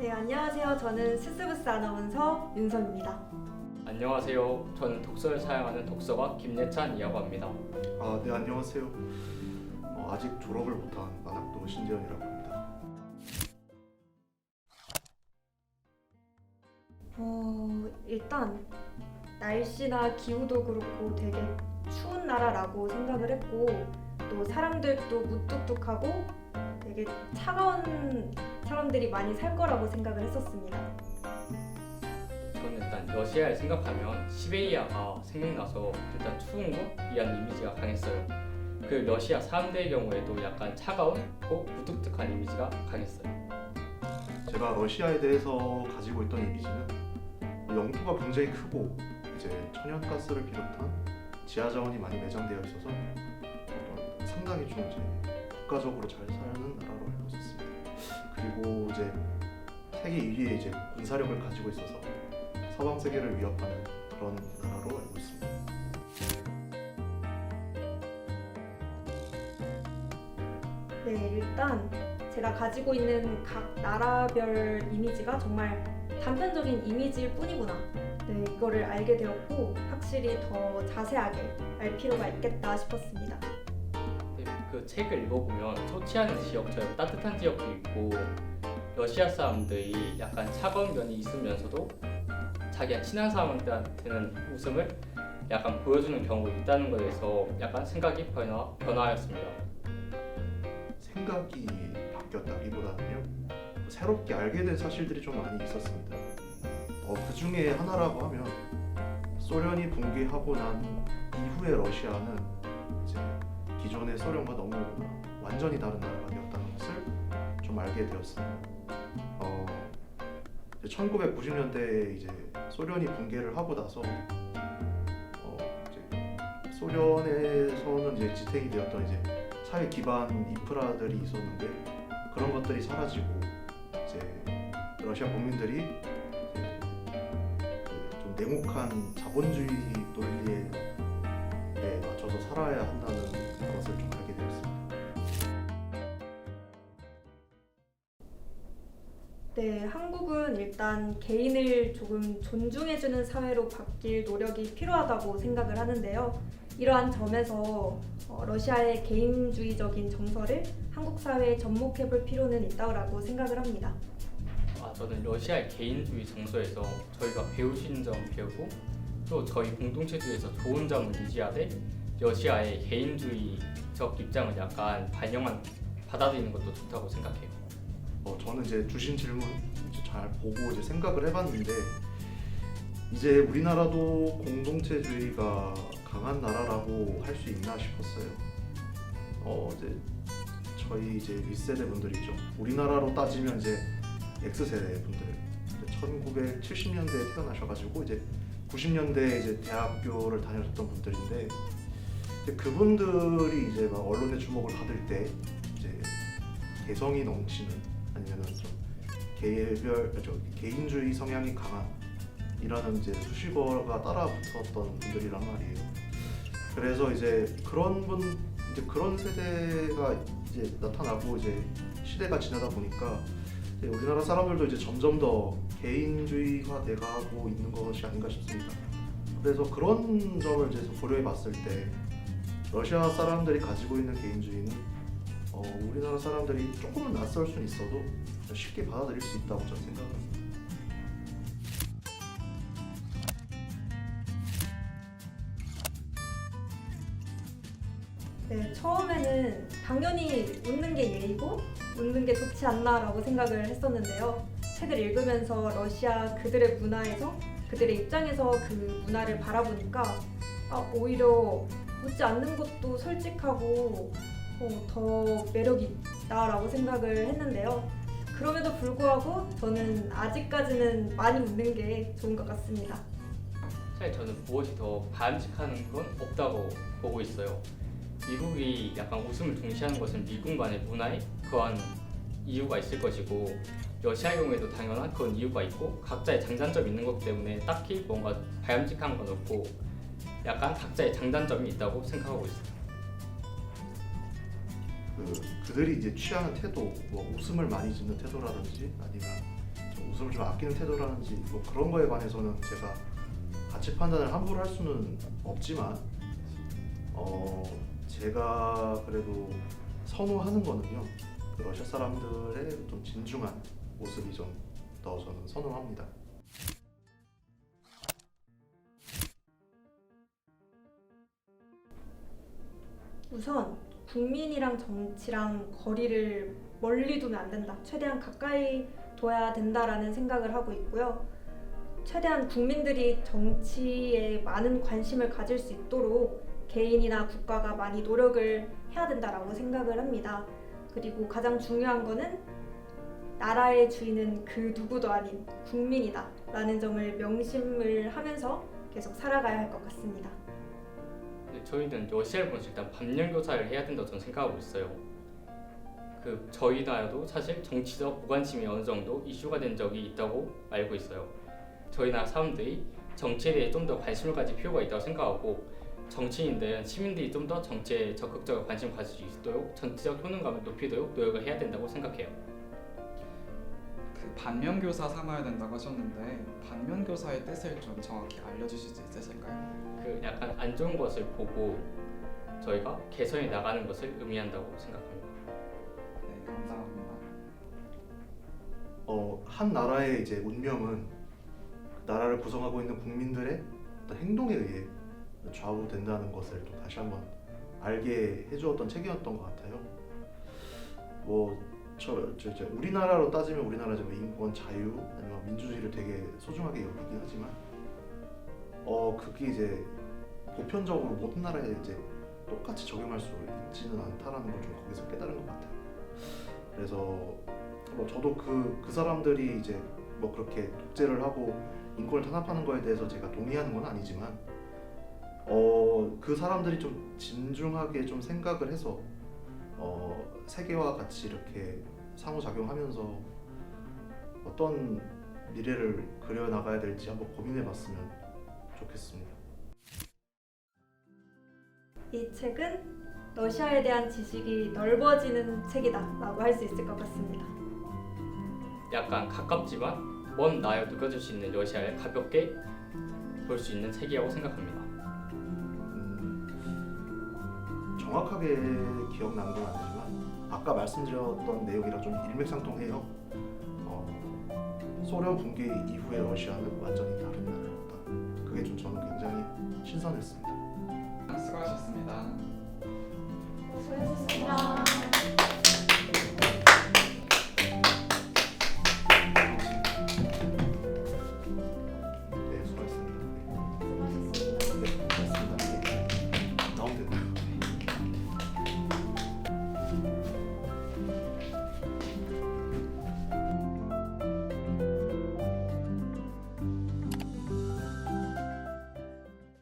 네, 안녕하세요. 저는 스스부스 아나운서 윤성입니다. 안녕하세요. 저는 독서를 사용하는 독서가 김예찬이라고 합니다. 네, 안녕하세요. 아직 졸업을 못한 만학도 신재현이라고 합니다. 일단 날씨나 기후도 그렇고 되게 추운 나라라고 생각을 했고, 또 사람들도 무뚝뚝하고 되게 차가운 사람들이 많이 살 거라고 생각을 했었습니다. 저는 일단 러시아를 생각하면 시베리아가 생각나서 일단 추운 곳이라는 이미지가 강했어요. 그 러시아 사람들의 경우에도 약간 차가운고 무뚝뚝한 이미지가 강했어요. 제가 러시아에 대해서 가지고 있던 이미지는 영토가 굉장히 크고 이제 천연가스를 비롯한 지하 자원이 많이 매장되어 있어서 상당히 좀 이제 국가적으로 잘 사는 나라로 알고 있었습니다. 그리고 이제 세계 2위의 이제 군사력을 가지고 있어서 서방 세계를 위협하는 그런 나라로 알고 있습니다. 네, 일단 제가 가지고 있는 각 나라별 이미지가 정말 단편적인 이미지일 뿐이구나. 네, 이거를 알게 되었고 확실히 더 자세하게 알 필요가 있겠다 싶었습니다. 그 책을 읽어보면 소치하는 지역처럼 따뜻한 지역도 있고 러시아 사람들이 약간 차가운 면이 있으면서도 자기가 친한 사람들한테는 웃음을 약간 보여주는 경우가 있다는 것에서 약간 생각이 변화하였습니다. 생각이 바뀌었다기보다는요, 새롭게 알게 된 사실들이 좀 많이 있었습니다. 그 중에 하나라고 하면 소련이 붕괴하고 난 이후의 러시아는 이제 기존의 소련과 너무 완전히 다른 나라가 되었다는 것을 좀 알게 되었습니다. 1990년대에 이제 소련이 붕괴를 하고 나서 이제 소련에서는 이제 지탱이 되었던 이제 사회 기반 인프라들이 있었는데 그런 것들이 사라지고 이제 러시아 국민들이 이제 좀 냉혹한 자본주의 논리에 맞춰서 살아야 한다는 것을 좀 알게 되었습니다. 네, 한국은 일단 개인을 조금 존중해주는 사회로 바뀔 노력이 필요하다고 생각을 하는데요. 이러한 점에서 러시아의 개인주의적인 정서를 한국 사회에 접목해볼 필요는 있다고 생각을 합니다. 저는 러시아의 개인주의 정서에서 저희가 배울 수 있는 점을 배우고 또 저희 공동체주의에서 좋은 점을 유지하되 러시아의 개인주의적 입장을 약간 받아들이는 것도 좋다고 생각해요. 저는 이제 주신 질문 이제 잘 보고 이제 생각을 해봤는데 이제 우리나라도 공동체주의가 강한 나라라고 할 수 있나 싶었어요. 이제 저희 이제 윗세대 분들 있죠. 우리나라로 따지면 이제 X세대 분들 1970년대에 태어나셔가지고 이제 90년대에 이제 대학교를 다녔던 분들인데 이제 그분들이 이제 막 언론의 주목을 받을 때 이제 개성이 넘치는 아니면은 좀 개인주의 성향이 강한 이라는 이제 수식어가 따라 붙었던 분들이란 말이에요. 그래서 이제 그런 세대가 이제 나타나고 이제 시대가 지나다 보니까 이제 우리나라 사람들도 이제 점점 더 개인주의화 돼가고 있는 것이 아닌가 싶습니다. 그래서 그런 점을 이제 고려해 봤을 때 러시아 사람들이 가지고 있는 개인주의는 우리나라 사람들이 조금은 낯설 수는 있어도 쉽게 받아들일 수 있다고 저는 생각합니다. 네, 처음에는 당연히 웃는 게 예의고 웃는 게 좋지 않나라고 생각을 했었는데요. 책을 읽으면서 러시아 그들의 문화에서 그들의 입장에서 그 문화를 바라보니까 오히려 웃지 않는 것도 솔직하고 더 매력이 있다라고 생각을 했는데요. 그럼에도 불구하고 저는 아직까지는 많이 웃는 게 좋은 것 같습니다. 사실 저는 무엇이 더 바람직한 건 없다고 보고 있어요. 미국이 약간 웃음을 중시하는 것은 미국만의 문화에 그러한 이유가 있을 것이고 러시아의 경우에도 당연한 그런 이유가 있고 각자의 장단점이 있는 것 때문에 딱히 뭔가 바람직한 건 없고 약간 각자의 장단점이 있다고 생각하고 있어요. 그들이 이제 취하는 태도, 뭐 웃음을 많이 짓는 태도라든지 아니면 웃음을 좀 아끼는 태도라든지 뭐 그런 거에 관해서는 제가 가치 판단을 함부로 할 수는 없지만 제가 그래도 선호하는 거는요, 그 러시아 사람들의 좀 진중한 모습이 좀 더 저는 선호합니다. 우선 국민이랑 정치랑 거리를 멀리 두면 안 된다. 최대한 가까이 둬야 된다라는 생각을 하고 있고요. 최대한 국민들이 정치에 많은 관심을 가질 수 있도록 개인이나 국가가 많이 노력을 해야 된다라고 생각을 합니다. 그리고 가장 중요한 거는 나라의 주인은 그 누구도 아닌 국민이다 라는 점을 명심을 하면서 계속 살아가야 할 것 같습니다. 근데 저희는 러시아를 보면서 일단 반면교사를 해야 된다고 저는 생각하고 있어요. 저희 나라도 사실 정치적 무관심이 어느 정도 이슈가 된 적이 있다고 알고 있어요. 저희 나라 사람들이 정치에 대해 좀 더 관심을 가질 필요가 있다고 생각하고, 정치인들은 시민들이 좀 더 정치에 적극적으로 관심 가질 수 있도록 정치적 효능감을 높이도록 노력을 해야 된다고 생각해요. 그 반면교사 삼아야 된다고 하셨는데 반면교사의 뜻을 좀 정확히 알려주실 수 있으실까요? 약간 안 좋은 것을 보고 저희가 개선해 나가는 것을 의미한다고 생각합니다. 네, 감사합니다. 한 나라의 이제 운명은 그 나라를 구성하고 있는 국민들의 어떤 행동에 의해 좌우된다는 것을 또 다시 한번 알게 해주었던 책이었던 것 같아요. 이제 우리나라로 따지면 우리나라 뭐 인권, 자유, 아니면 민주주의를 되게 소중하게 여기긴 하지만, 그게 이제 보편적으로 모든 나라에 이제 똑같이 적용할 수 있지는 않다라는 걸 좀 거기서 깨달은 것 같아요. 그래서 저도 그 사람들이 이제 뭐 그렇게 독재를 하고 인권을 탄압하는 거에 대해서 제가 동의하는 건 아니지만, 그 사람들이 좀 진중하게 좀 생각을 해서 세계와 같이 이렇게 상호작용하면서 어떤 미래를 그려나가야 될지 한번 고민해봤으면 좋겠습니다. 이 책은 러시아에 대한 지식이 넓어지는 책이다 라고 할 수 있을 것 같습니다. 약간 가깝지만 먼 나에 느껴질 수 있는 러시아를 가볍게 볼 수 있는 책이라고 생각합니다. 정확하게 기억나는 건 아니지만 아까 말씀드렸던 내용이랑 좀 일맥상통해요. 소련 붕괴 이후의 러시아는 완전히 다른 나라였다. 그게 좀 저는 굉장히 신선했습니다. 수고하셨습니다.